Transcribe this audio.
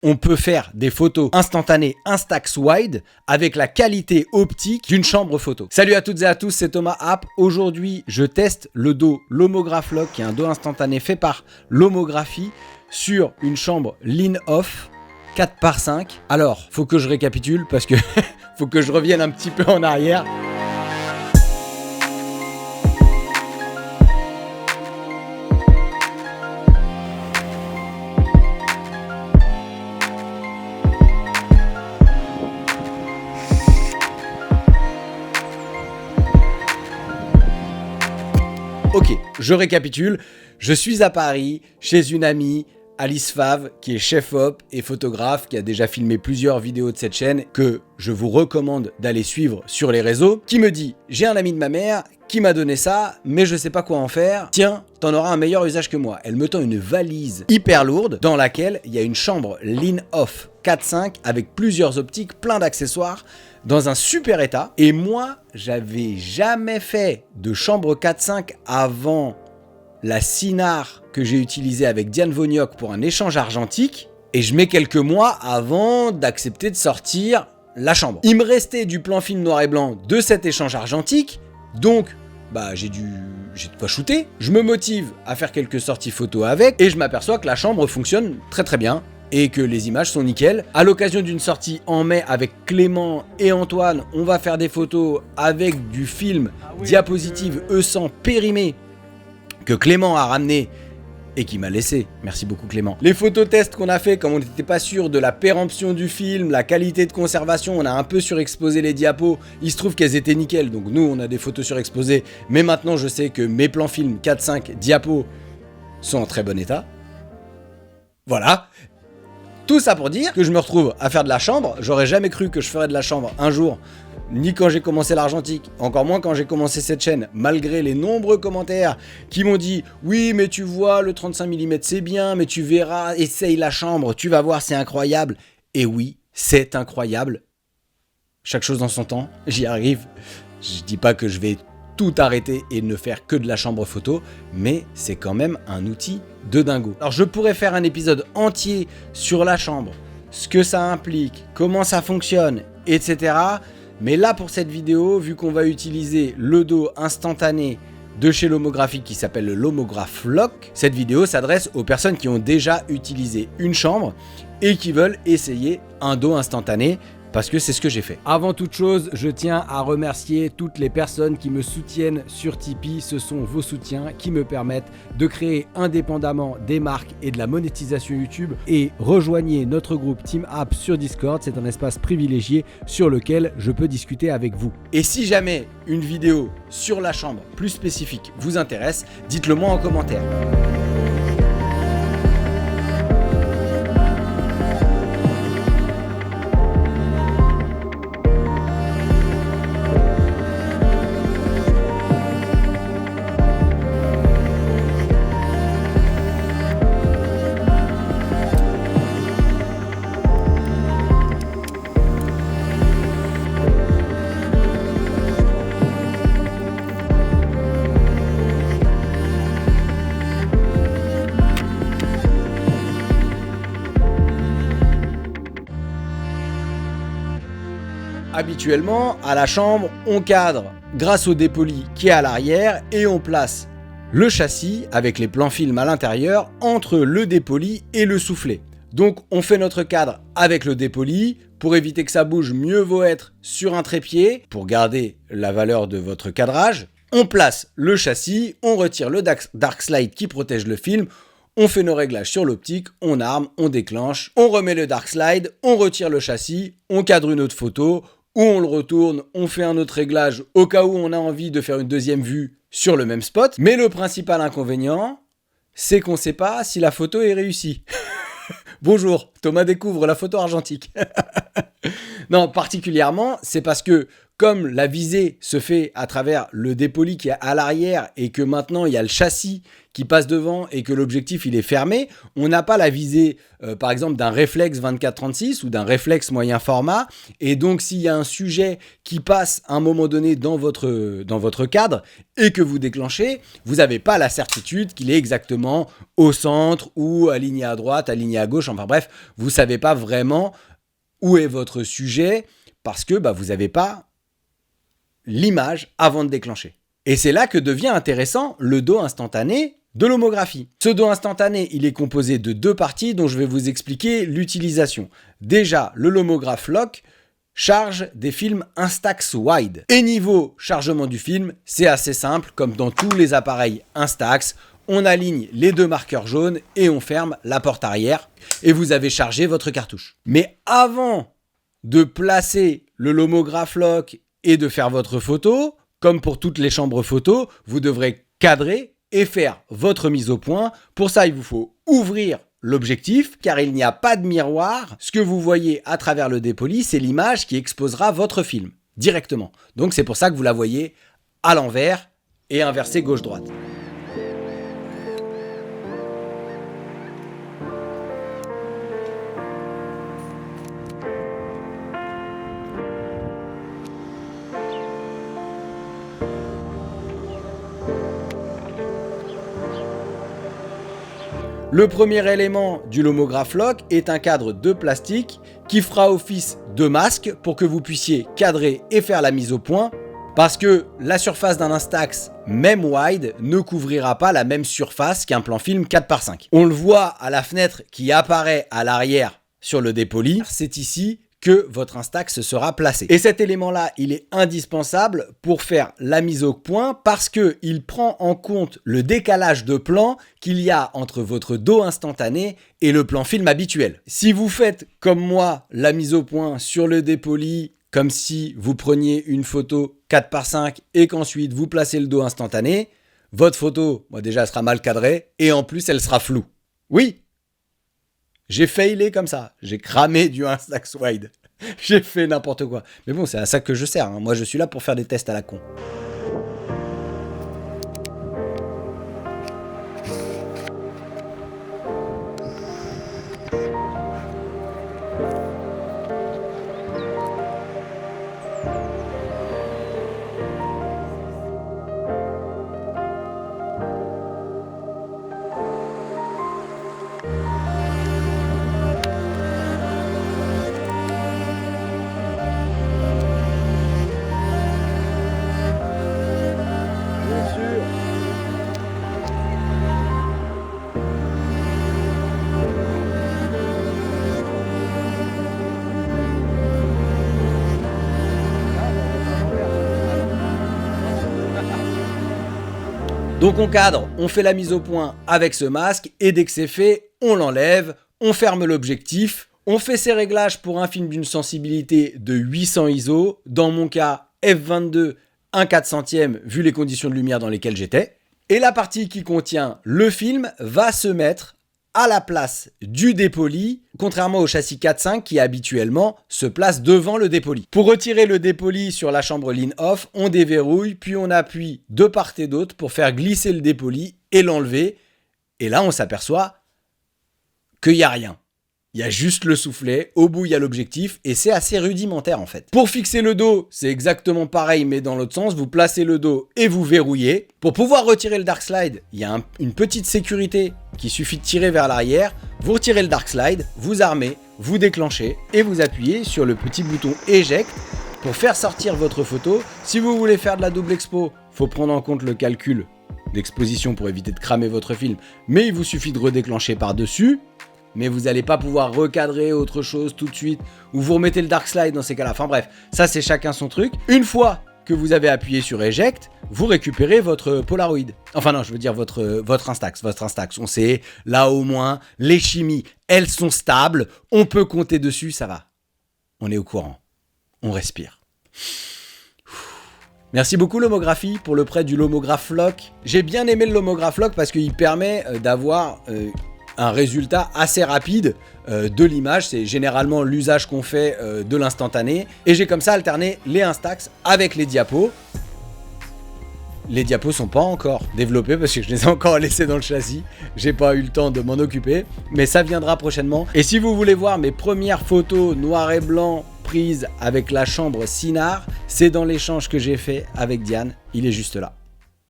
on peut faire des photos instantanées Instax Wide avec la qualité optique d'une chambre photo. Salut à toutes et à tous, c'est Thomas App. Aujourd'hui, je teste le dos Lomograph Lock, qui est un dos instantané fait par Lomographie sur une chambre Lean-Off 4x5. Alors, faut que je récapitule parce que faut que je revienne un petit peu en arrière. Ok, je récapitule. Je suis à Paris, chez une amie, Alice Fav, qui est chef-op et photographe, qui a déjà filmé plusieurs vidéos de cette chaîne, que je vous recommande d'aller suivre sur les réseaux, qui me dit « J'ai un ami de ma mère qui m'a donné ça, mais je sais pas quoi en faire. Tiens, t'en auras un meilleur usage que moi. » Elle me tend une valise hyper lourde dans laquelle il y a une chambre Lean-Off 4.5 avec plusieurs optiques, plein d'accessoires, dans un super état. Et moi, j'avais jamais fait de chambre 4.5 avant la Sinar que j'ai utilisée avec Diane Vognoc pour un échange argentique. Et je mets quelques mois avant d'accepter de sortir la chambre. Il me restait du plan film noir et blanc de cet échange argentique. Donc, j'ai de quoi shooter. Je me motive à faire quelques sorties photos avec. Et je m'aperçois que la chambre fonctionne très très bien. Et que les images sont nickel. À l'occasion d'une sortie en mai avec Clément et Antoine, on va faire des photos avec du film diapositive E100 périmé que Clément a ramené et qui m'a laissé. Merci beaucoup Clément. Les photos tests qu'on a fait, comme on n'était pas sûr de la péremption du film, la qualité de conservation, on a un peu surexposé les diapos. Il se trouve qu'elles étaient nickel, donc nous on a des photos surexposées. Mais maintenant je sais que mes plans films 4-5 diapos sont en très bon état. Voilà. Tout ça pour dire que je me retrouve à faire de la chambre. J'aurais jamais cru que je ferais de la chambre un jour, ni quand j'ai commencé l'argentique, encore moins quand j'ai commencé cette chaîne, malgré les nombreux commentaires qui m'ont dit « Oui, mais tu vois, le 35 mm c'est bien, mais tu verras, essaye la chambre, tu vas voir, c'est incroyable. » Et oui, c'est incroyable. Chaque chose dans son temps, j'y arrive. Je dis pas que je vais tout arrêter et ne faire que de la chambre photo, mais c'est quand même un outil de dingo. Alors je pourrais faire un épisode entier sur la chambre, ce que ça implique, comment ça fonctionne, etc. Mais là pour cette vidéo, vu qu'on va utiliser le dos instantané de chez Lomographie qui s'appelle le Lomograph Lock, cette vidéo s'adresse aux personnes qui ont déjà utilisé une chambre et qui veulent essayer un dos instantané, parce que c'est ce que j'ai fait. Avant toute chose, je tiens à remercier toutes les personnes qui me soutiennent sur Tipeee. Ce sont vos soutiens qui me permettent de créer indépendamment des marques et de la monétisation YouTube. Et rejoignez notre groupe Team App sur Discord. C'est un espace privilégié sur lequel je peux discuter avec vous. Et si jamais une vidéo sur la chambre plus spécifique vous intéresse, dites-le moi en commentaire. Habituellement, à la chambre, on cadre grâce au dépoli qui est à l'arrière et on place le châssis avec les plans film à l'intérieur entre le dépoli et le soufflet. Donc on fait notre cadre avec le dépoli. Pour éviter que ça bouge, mieux vaut être sur un trépied pour garder la valeur de votre cadrage. On place le châssis, on retire le dark slide qui protège le film. On fait nos réglages sur l'optique, on arme, on déclenche, on remet le dark slide, on retire le châssis, on cadre une autre photo, ou on le retourne, on fait un autre réglage au cas où on a envie de faire une deuxième vue sur le même spot. Mais le principal inconvénient, c'est qu'on ne sait pas si la photo est réussie. Bonjour, Thomas découvre la photo argentique. Non, particulièrement, c'est parce que comme la visée se fait à travers le dépoli qui est à l'arrière et que maintenant il y a le châssis qui passe devant et que l'objectif il est fermé, on n'a pas la visée par exemple d'un réflexe 24-36 ou d'un réflexe moyen format, et donc s'il y a un sujet qui passe à un moment donné dans votre cadre et que vous déclenchez, vous n'avez pas la certitude qu'il est exactement au centre ou aligné à droite, aligné à gauche, enfin bref, vous ne savez pas vraiment où est votre sujet parce que vous n'avez pas l'image avant de déclencher. Et c'est là que devient intéressant le dos instantané de l'homographie. Ce dos instantané, il est composé de 2 parties dont je vais vous expliquer l'utilisation. Déjà, le Lomograph Lock charge des films Instax Wide. Et niveau chargement du film, c'est assez simple, comme dans tous les appareils Instax, on aligne les 2 marqueurs jaunes et on ferme la porte arrière et vous avez chargé votre cartouche. Mais avant de placer le Lomograph Lock et de faire votre photo, comme pour toutes les chambres photo, vous devrez cadrer et faire votre mise au point. Pour ça, il vous faut ouvrir l'objectif, car il n'y a pas de miroir. Ce que vous voyez à travers le dépoli, c'est l'image qui exposera votre film directement. Donc c'est pour ça que vous la voyez à l'envers et inversée gauche-droite. Le premier élément du Lomograph Lock est un cadre de plastique qui fera office de masque pour que vous puissiez cadrer et faire la mise au point, parce que la surface d'un Instax, même wide, ne couvrira pas la même surface qu'un plan film 4x5. On le voit à la fenêtre qui apparaît à l'arrière sur le dépoli, c'est ici que votre Instax sera placé. Et cet élément-là, il est indispensable pour faire la mise au point parce qu'il prend en compte le décalage de plan qu'il y a entre votre dos instantané et le plan film habituel. Si vous faites, comme moi, la mise au point sur le dépoli, comme si vous preniez une photo 4x5 et qu'ensuite vous placez le dos instantané, votre photo, déjà, elle sera mal cadrée et en plus, elle sera floue. Oui, j'ai failé comme ça. J'ai cramé du Instax Wide. J'ai fait n'importe quoi. Mais bon, c'est à ça que je sers. Moi, je suis là pour faire des tests à la con. Donc on cadre, on fait la mise au point avec ce masque et dès que c'est fait, on l'enlève, on ferme l'objectif, on fait ses réglages pour un film d'une sensibilité de 800 ISO, dans mon cas f22 1/400e vu les conditions de lumière dans lesquelles j'étais. Et la partie qui contient le film va se mettre à la place du dépoli, contrairement au châssis 4.5 qui habituellement se place devant le dépoli. Pour retirer le dépoli sur la chambre lean-off, on déverrouille, puis on appuie de part et d'autre pour faire glisser le dépoli et l'enlever. Et là, on s'aperçoit qu'il n'y a rien. Il y a juste le soufflet, au bout il y a l'objectif et c'est assez rudimentaire en fait. Pour fixer le dos, c'est exactement pareil mais dans l'autre sens, vous placez le dos et vous verrouillez. Pour pouvoir retirer le dark slide, il y a une petite sécurité qu'il suffit de tirer vers l'arrière. Vous retirez le dark slide, vous armez, vous déclenchez et vous appuyez sur le petit bouton éjecte pour faire sortir votre photo. Si vous voulez faire de la double expo, faut prendre en compte le calcul d'exposition pour éviter de cramer votre film, mais il vous suffit de redéclencher par-dessus. Mais vous n'allez pas pouvoir recadrer autre chose tout de suite, ou vous remettez le dark slide dans ces cas-là. Enfin bref, ça c'est chacun son truc. Une fois que vous avez appuyé sur Eject, vous récupérez votre Polaroid. Enfin non, je veux dire votre Instax. Votre Instax, on sait, là au moins, les chimies, elles sont stables, on peut compter dessus, ça va. On est au courant, on respire. Merci beaucoup Lomographie pour le prêt du Lomograph Lock. J'ai bien aimé le Lomograph Lock parce qu'il permet d'avoir... un résultat assez rapide de l'image. C'est généralement l'usage qu'on fait de l'instantané. Et j'ai comme ça alterné les Instax avec les diapos. Les diapos sont pas encore développés parce que je les ai encore laissés dans le châssis. J'ai pas eu le temps de m'en occuper, mais ça viendra prochainement. Et si vous voulez voir mes premières photos noir et blanc prises avec la chambre Cynar, c'est dans l'échange que j'ai fait avec Diane. Il est juste là.